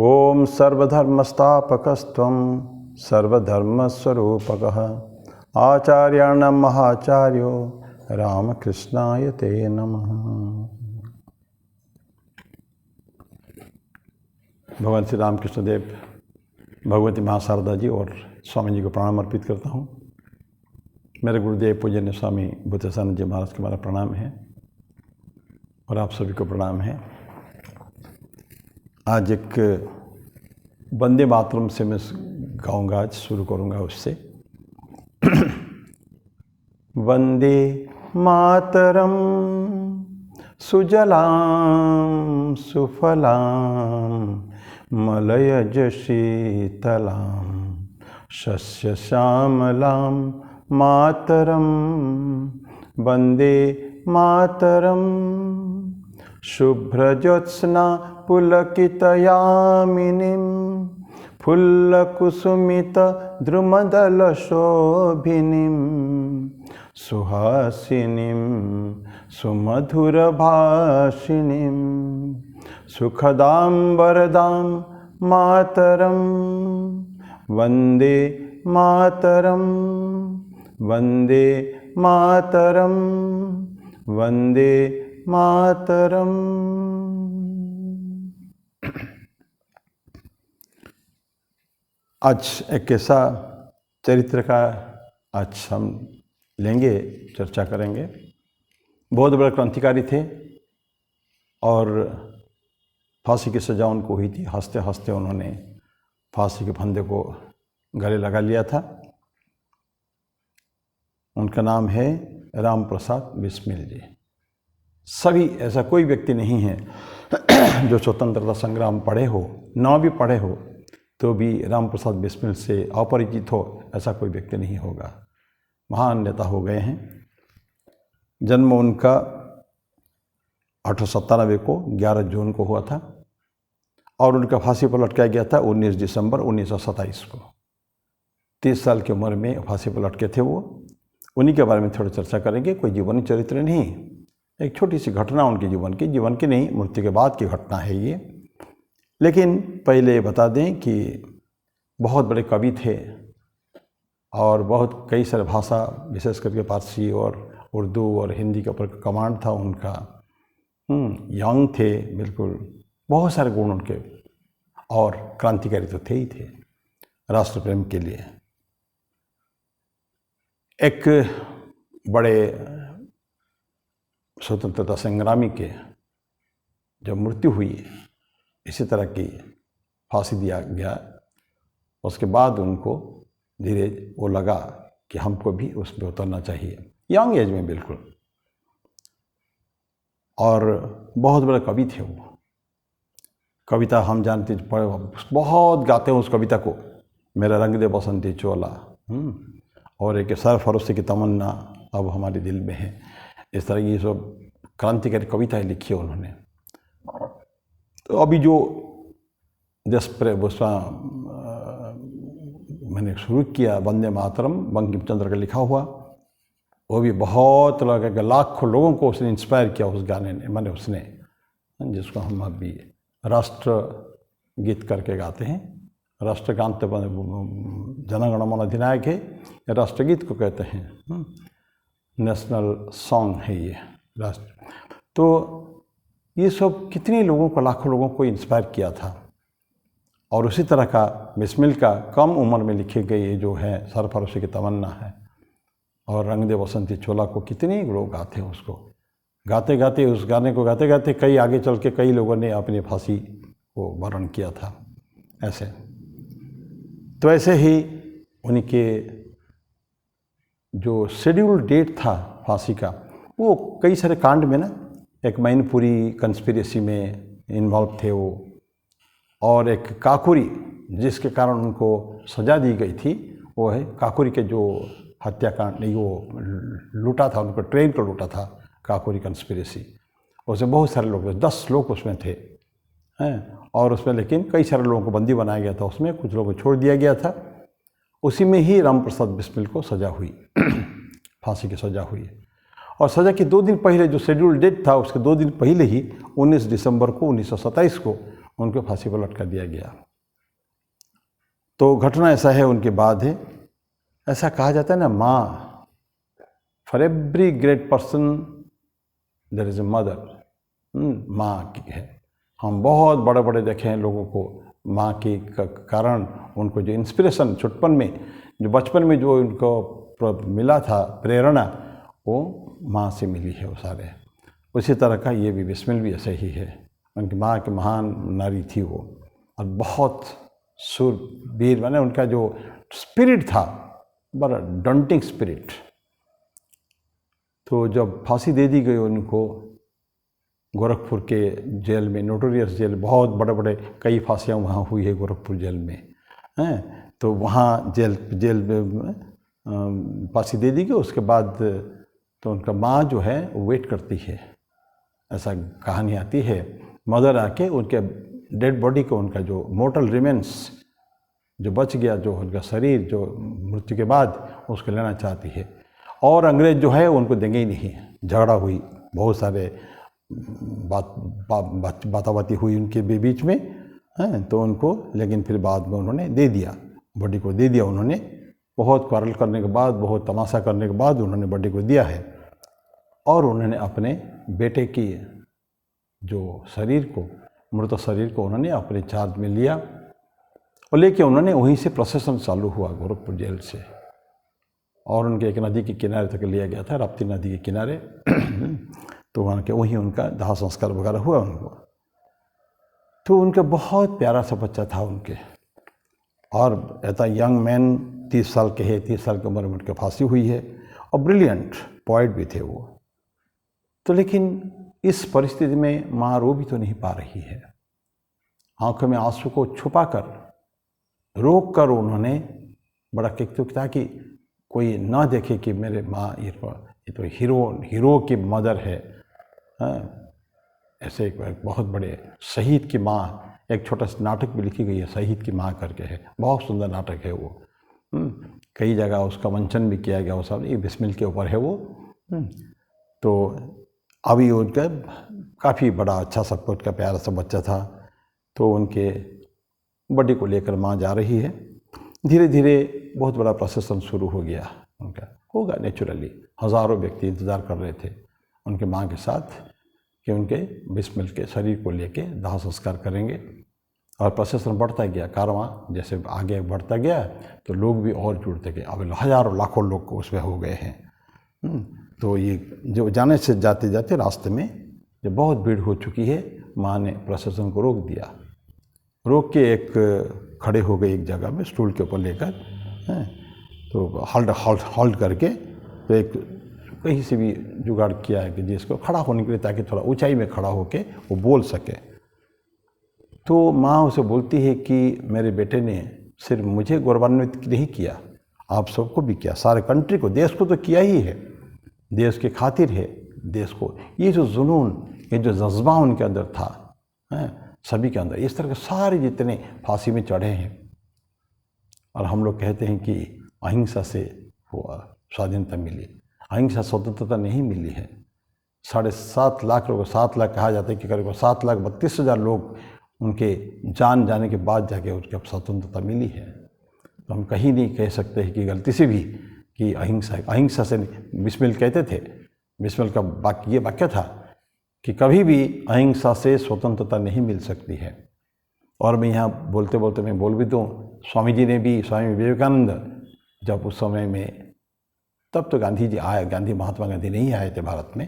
ओम सर्वधर्मस्थापकस्त्वं सर्वधर्मस्वरूपकः आचार्याणां महाचार्यो रामकृष्णाय ते नमः। भगवान श्री रामकृष्ण देव, भगवती महाशारदा जी और स्वामी जी को प्रणाम अर्पित करता हूँ। मेरे गुरुदेव पूजन्य स्वामी बुद्धेशानंद जी महाराज को मेरा प्रणाम है और आप सभी को प्रणाम है। आज एक वंदे मातरम से मैं गाऊंगा, आज शुरू करूंगा उससे। वंदे मातरम सुजलां सुफलां मलयज शीतलां शस्य श्यामलां मातरम वंदे मातरम। शुभ्रज्योत्स्ना पुलकितयामिनीं फुल्लकुसुमितद्रुमदलशोभिनीं सुहासिनीं सुमधुरभाषिणीं सुखदां वरदां मातरं वन्दे मातरं वन्दे मातरं वन्दे मातरम। आज एक ऐसा चरित्र का आज हम लेंगे, चर्चा करेंगे। बहुत बड़े क्रांतिकारी थे और फांसी की सजा उनको हुई थी। हंसते हंसते उन्होंने फांसी के फंदे को गले लगा लिया था। उनका नाम है राम प्रसाद बिस्मिल जी। सभी, ऐसा कोई व्यक्ति नहीं है जो स्वतंत्रता संग्राम पढ़े हो, ना भी पढ़े हो, तो भी राम प्रसाद बिस्मिल से अपरिचित हो, ऐसा कोई व्यक्ति नहीं होगा। महान नेता हो गए हैं। जन्म उनका 1897 को 11 जून को हुआ था और उनका फांसी पर लटकाया गया था 19 दिसंबर 1927 को। 30 साल की उम्र में फांसी पर लटके थे वो। उन्हीं के बारे में थोड़ा चर्चा करेंगे। कोई जीवन चरित्र नहीं, एक छोटी सी घटना उनके जीवन की नहीं, मृत्यु के बाद की घटना है ये। लेकिन पहले बता दें कि बहुत बड़े कवि थे और बहुत कई सारे भाषा, विशेष करके पारसी और उर्दू और हिंदी के ऊपर कमांड था उनका। यंग थे बिल्कुल, बहुत सारे गुण उनके, और क्रांतिकारी तो थे ही थे राष्ट्र प्रेम के लिए। एक बड़े स्वतंत्रता संग्रामी के जब मृत्यु हुई, इसी तरह की फांसी दिया गया, उसके बाद उनको धीरे वो लगा कि हमको भी उस पर उतरना चाहिए, यंग एज में बिल्कुल। और बहुत बड़े कवि थे वो। कविता हम जानते, बहुत गाते हैं उस कविता को, मेरा रंग दे बसंती चोला, और एक सरफरोशी की तमन्ना अब हमारे दिल में है। इस तरह की सब क्रांतिकारी कविताएं लिखी है उन्होंने। तो अभी जो देश प्रेम मैंने शुरू किया, वंदे मातरम, बंकिम चंद्र का लिखा हुआ, वो भी बहुत लगा, लाखों लोगों को उसने इंस्पायर किया उस गाने ने, मैंने उसने, जिसको हम अभी राष्ट्र गीत करके गाते हैं। राष्ट्रगान तो जनगण मन अधिनायक है, राष्ट्रगीत को कहते हैं, नेशनल सॉन्ग है ये राष्ट्र। तो ये सब कितने लोगों को, लाखों लोगों को इंस्पायर किया था। और उसी तरह का बिस्मिल का कम उम्र में लिखे गए ये जो है सरफरोशी की तमन्ना है, और रंग दे बसंती चोला को कितने लोग गाते हैं। उसको गाते गाते, उस गाने को गाते गाते कई आगे चल के कई लोगों ने अपनी फांसी को वर्ण किया था ऐसे। तो ऐसे ही उनके जो शेड्यूल डेट था फांसी का, वो कई सारे कांड में ना, एक मैनपुरी कंस्पिरेसी में इन्वॉल्व थे वो, और एक काकुरी जिसके कारण उनको सजा दी गई थी, वो है काकुरी के जो हत्याकांड, नहीं वो लूटा था, उनको ट्रेन को लूटा था, काकुरी कंस्पिरेसी। उसमें बहुत सारे लोग, 10 लोग उसमें थे हैं, और उसमें लेकिन कई सारे लोगों को बंदी बनाया गया था। उसमें कुछ लोगों को छोड़ दिया गया था। उसी में ही राम प्रसाद बिस्मिल को सजा हुई, फांसी की सजा हुई। और सजा के 2 दिन पहले जो शेड्यूल डेट था, उसके 2 दिन पहले ही 19 दिसंबर को 1927 को उनको फांसी पर लटका दिया गया। तो घटना ऐसा है, उनके बाद है, ऐसा कहा जाता है ना, माँ, for every great person there is a mother. माँ की है। हम बहुत बड़े बड़े देखे हैं लोगों को, माँ के कारण उनको जो इंस्पिरेशन छुटपन में, जो बचपन में जो उनको मिला था प्रेरणा, वो माँ से मिली है वो सारे। उसी तरह का ये भी बिस्मिल भी ऐसे ही है। उनकी माँ की महान नारी थी वो, और बहुत शूरवीर, माने उनका जो स्पिरिट था बड़ा डंटिंग स्पिरिट। तो जब फांसी दे दी गई उनको गोरखपुर के जेल में, नोटोरियस जेल, बहुत बड़े बड़े कई फांसियाँ वहाँ हुई है गोरखपुर जेल में हैं। तो वहाँ जेल में फांसी दे दी गई। उसके बाद तो उनका माँ जो है वो वेट करती है, ऐसा कहानी आती है। मदर आके उनके डेड बॉडी को, उनका जो मोर्टल रिमेन्स जो बच गया, जो उनका शरीर जो मृत्यु के बाद, उसको लेना चाहती है। और अंग्रेज जो है उनको देंगे ही नहीं। झगड़ा हुई, बहुत सारे बाताबाती हुई उनके बीच में हैं। तो उनको, लेकिन फिर बाद में उन्होंने दे दिया, बॉडी को दे दिया उन्होंने। बहुत क्वारल करने के बाद, बहुत तमाशा करने के बाद उन्होंने बॉडी को दिया है। और उन्होंने अपने बेटे की जो शरीर को, मृत शरीर को उन्होंने अपने चार्ज में लिया और लेके उन्होंने वहीं से प्रोसेसन चालू हुआ गोरखपुर जेल से, और उनके एक नदी के किनारे तक लिया गया था, राप्ती नदी के किनारे। तो वहाँ के वहीं उनका दाह संस्कार वगैरह हुआ उनको। तो उनका बहुत प्यारा सा बच्चा था उनके, और ऐसा यंग मैन 30 साल के है, 30 साल की उम्र में उनकी फांसी हुई है, और ब्रिलियंट पोइट भी थे वो। तो लेकिन इस परिस्थिति में माँ रो भी तो नहीं पा रही है। आंखों में आंसू को छुपाकर, रोक कर उन्होंने बड़ा किया कि कोई ना देखे कि मेरे माँ ये तो हीरो की मदर है। ऐसे एक बहुत बड़े शहीद की माँ, एक छोटा सा नाटक भी लिखी गई है, शहीद की माँ करके है, बहुत सुंदर नाटक है वो। कई जगह उसका मंचन भी किया गया, वो सब ये बिस्मिल के ऊपर है वो। तो अभी उनका काफ़ी बड़ा अच्छा सा उनका प्यारा सा बच्चा था। तो उनके बॉडी को लेकर माँ जा रही है। धीरे धीरे बहुत बड़ा प्रोसेसन शुरू हो गया उनका, होगा नेचुरली। हज़ारों व्यक्ति इंतज़ार कर रहे थे उनके माँ के साथ कि उनके बिस्मिल के शरीर को लेके दाह संस्कार करेंगे। और प्रोसेसन बढ़ता गया, कारवां जैसे आगे बढ़ता गया तो लोग भी और जुड़ते गए। अब हज़ारों लाखों लोग उसमें हो गए हैं। तो ये जो जाने से जाते जाते रास्ते में जब बहुत भीड़ हो चुकी है, माँ ने प्रोसेसन को रोक दिया। रोक के एक खड़े हो गए एक जगह में, स्टूल के ऊपर लेकर। तो होल्ड करके तो एक कहीं से भी जुगाड़ किया है कि जिसको खड़ा होने के लिए, ताकि थोड़ा ऊंचाई में खड़ा होके वो बोल सके। तो माँ उसे बोलती है कि मेरे बेटे ने सिर्फ मुझे गौरवान्वित नहीं किया, आप सबको भी किया, सारे कंट्री को, देश को तो किया ही है, देश के खातिर है, देश को। ये जो जुनून, ये जो जज्बा उनके अंदर था, सभी के अंदर, इस तरह के सारे जितने फांसी में चढ़े हैं। और हम लोग कहते हैं कि अहिंसा से स्वाधीनता मिली, अहिंसा स्वतंत्रता नहीं मिली है। 7.5 लाख लोग, 7 लाख कहा जाता है कि करीब 7,32,000 लोग उनके जान जाने के बाद जाके उनकी स्वतंत्रता मिली है। तो हम कहीं नहीं कह सकते हैं कि गलती से भी कि अहिंसा से बिस्मिल कहते थे। बिस्मिल का ये वाक्य था कि कभी भी अहिंसा से स्वतंत्रता नहीं मिल सकती है। और मैं यहाँ बोलते बोलते मैं बोल भी दूँ, स्वामी जी ने भी, स्वामी विवेकानंद जब उस समय में, तब तो गांधी जी आए, महात्मा गांधी नहीं आए थे भारत में,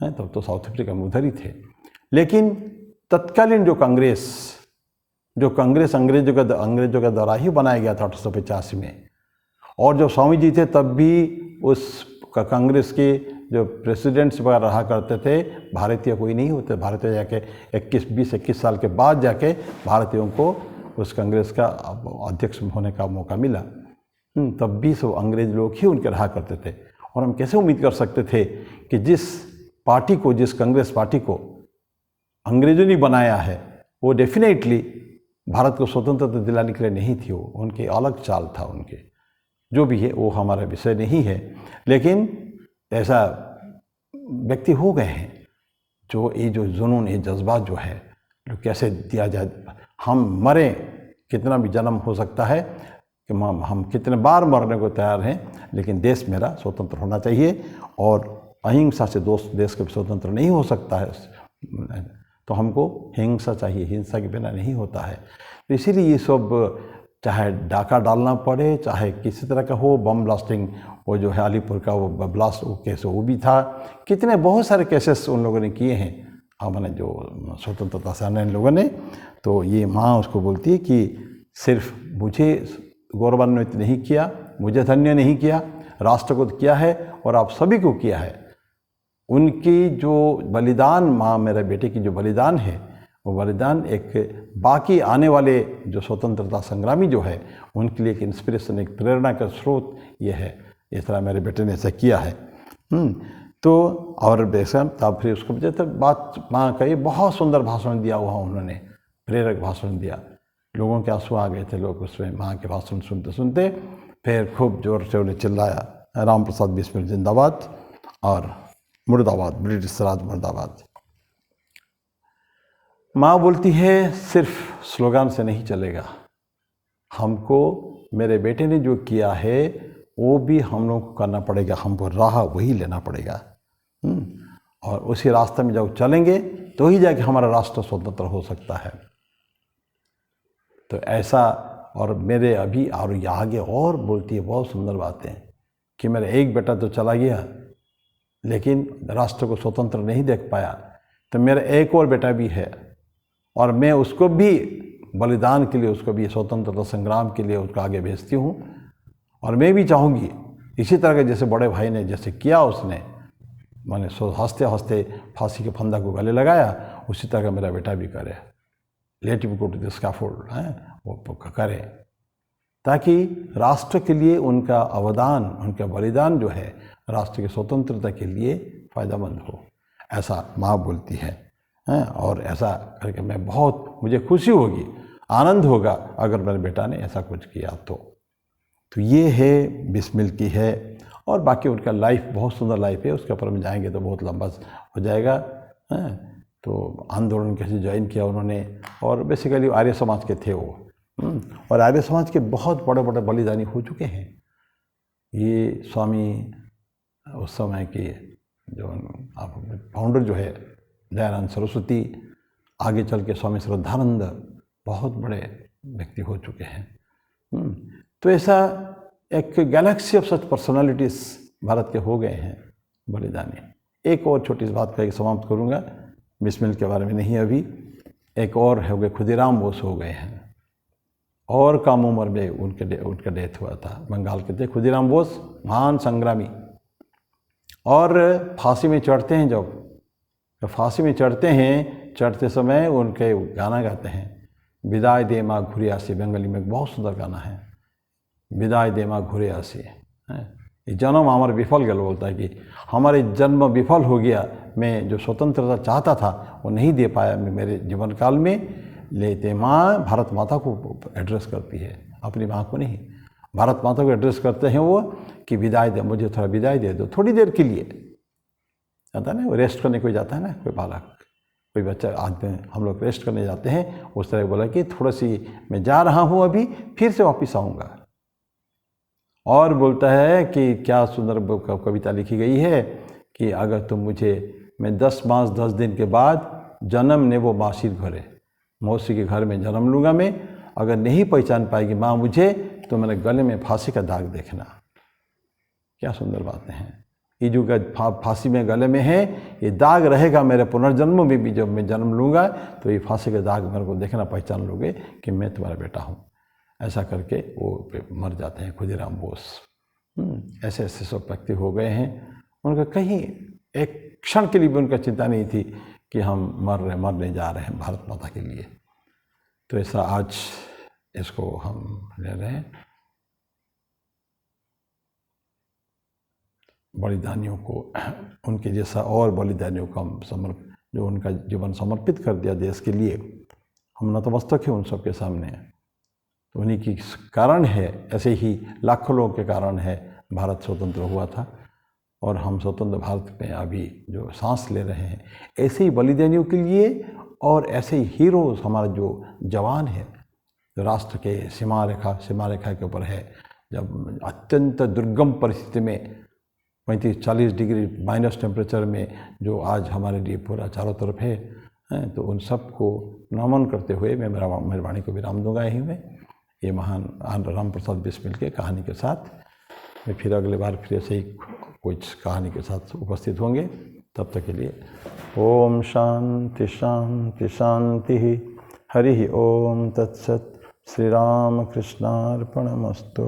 तब तो साउथ अफ्रीका में उधर ही थे। लेकिन तत्कालीन जो कांग्रेस अंग्रेजों का द्वारा ही बनाया गया था 1885 में। और जब स्वामी जी थे तब भी उस कांग्रेस के जो प्रेसिडेंट्स वगैरह रहा करते थे, भारतीय कोई नहीं होते। भारतीय जाके 20-21 साल के बाद जाके भारतीयों को उस कांग्रेस का अध्यक्ष होने का मौका मिला। तब भी सब अंग्रेज लोग ही उनके रहा करते थे। और हम कैसे उम्मीद कर सकते थे कि जिस कांग्रेस पार्टी को अंग्रेजों ने बनाया है, वो डेफिनेटली भारत को स्वतंत्रता दिलाने के लिए नहीं थी। वो उनकी अलग चाल था। उनके जो भी है वो हमारा विषय नहीं है। लेकिन ऐसा व्यक्ति हो गए हैं जो ये जो जुनून, ये जज्बात जो है, जो कैसे दिया जाए, हम मरें, कितना भी जन्म हो सकता है कि हम कितने बार मरने को तैयार हैं, लेकिन देश मेरा स्वतंत्र होना चाहिए। और अहिंसा से देश कभी स्वतंत्र नहीं हो सकता है। तो हमको हिंसा चाहिए, हिंसा के बिना नहीं होता है। तो इसीलिए ये सब, चाहे डाका डालना पड़े, चाहे किसी तरह का हो, बम ब्लास्टिंग, वो जो है अलीपुर का वो ब्लास्ट वो केस वो भी था, कितने बहुत सारे केसेस उन लोगों ने किए हैं, हमने जो स्वतंत्रता सेनानी लोगों ने। तो ये माँ उसको बोलती है कि सिर्फ मुझे गौरवान्वित नहीं किया, मुझे धन्य नहीं किया, राष्ट्र को किया है और आप सभी को किया है। उनकी जो बलिदान, माँ मेरे बेटे की जो बलिदान है, वो बलिदान एक बाकी आने वाले जो स्वतंत्रता संग्रामी जो है उनके लिए एक इंस्पिरेशन, एक प्रेरणा का स्रोत ये है। इस तरह मेरे बेटे ने ऐसा किया है। तो और बेशक तब फिर उसको वजह तक बात माँ का ये बहुत सुंदर भाषण दिया हुआ उन्होंने, प्रेरक भाषण दिया। लोगों के आंसू आ गए थे, लोग उसमें माँ के भाषण सुनते सुनते। फिर खूब जोर से उन्हें चिल्लाया, राम प्रसाद बिस्मिल जिंदाबाद और मुर्दाबाद, ब्रिटिश राज मुर्दाबाद। माँ बोलती है सिर्फ स्लोगान से नहीं चलेगा, हमको मेरे बेटे ने जो किया है वो भी हम लोग को करना पड़ेगा, हमको राह वही लेना पड़ेगा। और उसी रास्ते में जब चलेंगे तो ही जाके हमारा राष्ट्र स्वतंत्र हो सकता है। तो ऐसा, और मेरे अभी और आगे और बोलती है बहुत सुंदर बातें कि मेरा एक बेटा तो चला गया लेकिन राष्ट्र को स्वतंत्र नहीं देख पाया, तो मेरा एक और बेटा भी है और मैं उसको भी बलिदान के लिए, उसको भी स्वतंत्रता संग्राम के लिए उसको आगे भेजती हूँ। और मैं भी चाहूँगी इसी तरह के जैसे बड़े भाई ने जैसे किया, उसने मैंने हंसते हंसते फांसी के फंदा को गले लगाया, उसी तरह का मेरा बेटा भी करे, let him go to the scaffold, वो करे, ताकि राष्ट्र के लिए उनका अवदान, उनका बलिदान जो है राष्ट्र की स्वतंत्रता के लिए फ़ायदेमंद हो। ऐसा माँ बोलती है। और ऐसा करके मैं बहुत, मुझे खुशी होगी, आनंद होगा अगर मेरे बेटा ने ऐसा कुछ किया तो ये है बिस्मिल की है। और बाकी उनका लाइफ बहुत सुंदर लाइफ है, उसके ऊपर में जाएंगे तो बहुत लंबा हो जाएगा। तो आंदोलन कैसे ज्वाइन किया उन्होंने, और बेसिकली आर्य समाज के थे वो, और आर्य समाज के बहुत बड़े बड़े बलिदानी हो चुके हैं। ये स्वामी उस समय के जो फाउंडर जो है दयानंद सरस्वती, आगे चल के स्वामी श्रद्धानंद, बहुत बड़े व्यक्ति हो चुके हैं। तो ऐसा एक Galaxy of such personalities Bharat के हो गए हैं बलिदानी। एक और छोटी सी बात कह समाप्त करूँगा, बिस्मिल के बारे में नहीं अभी। एक और हो गए, खुदीराम बोस हो गए हैं, और कम उम्र में उनका डेथ हुआ था। बंगाल के थे खुदीराम बोस, महान संग्रामी। और फांसी में चढ़ते हैं, जब फांसी में चढ़ते हैं, चढ़ते समय उनके गाना गाते हैं, विदाई दे माँ घुरे आसी। बंगाली में एक बहुत सुंदर गाना है, विदाई दे माँ घुरे आसी। ये जन्म हमारा विफल गया, बोलता है कि हमारे जन्म विफल हो गया, मैं जो स्वतंत्रता चाहता था वो नहीं दे पाया मैं मेरे जीवन काल में। लेते माँ भारत माता को एड्रेस करती है, अपनी माँ को नहीं, भारत माता को एड्रेस करते हैं वो कि विदाई दे, मुझे थोड़ा विदाई दे दो, थोड़ी देर के लिए। आता ना, वो रेस्ट करने कोई जाता है ना, कोई बालक, कोई बच्चा, आदमी, हम लोग रेस्ट करने जाते हैं, उस तरह बोला कि थोड़ा सी मैं जा रहा हूँ अभी, फिर से वापस आऊँगा। और बोलता है कि क्या सुंदर कविता लिखी गई है कि अगर तुम मुझे, मैं 10 मास 10 दिन के बाद जन्म ने वो मासी घरे, मौसी के घर में जन्म लूँगा मैं, अगर नहीं पहचान पाएगी माँ मुझे तो मेरे गले में फांसी का दाग देखना। क्या सुंदर बातें हैं। ये जो फांसी में गले में है, ये दाग रहेगा मेरे पुनर्जन्म में भी, जब मैं जन्म लूँगा तो ये फांसी का दाग मेरे को देखना, पहचान लोगे कि मैं तुम्हारा बेटा हूँ। ऐसा करके वो मर जाते हैं खुदीराम बोस। ऐसे ऐसे सब व्यक्ति हो गए हैं, उनका कहीं एक क्षण के लिए भी उनका चिंता नहीं थी कि हम मरने जा रहे हैं भारत माता के लिए। तो ऐसा आज इसको हम ले रहे हैं। बलिदानियों को, उनके जैसा और बलिदानियों को हम जो उनका जीवन समर्पित कर दिया देश के लिए, हम नतमस्तक हैं उन सब के सामने। तो उन्हीं की कारण है, ऐसे ही लाखों लोगों के कारण है भारत स्वतंत्र हुआ था, और हम स्वतंत्र भारत में अभी जो सांस ले रहे हैं, ऐसे ही बलिदानियों के लिए और ऐसे ही हीरोज़ हमारा जो जवान है, जो राष्ट्र के सीमा रेखा के ऊपर है, जब अत्यंत दुर्गम परिस्थिति में 35-40 डिग्री माइनस टेम्परेचर में जो आज हमारे लिए पूरा चारों तरफ है, तो उन सब को नमन करते हुए मैं मेरी वाणी को विराम दूंगा यहीं में। ये महान राम प्रसाद बिस्मिल के कहानी के साथ मैं फिर अगले बार फिर ऐसे ही कुछ कहानी के साथ उपस्थित होंगे। तब तक के लिए ओम शांति शांति शांति। हरि ओम तत्सत। श्री राम कृष्णार्पणमस्तु।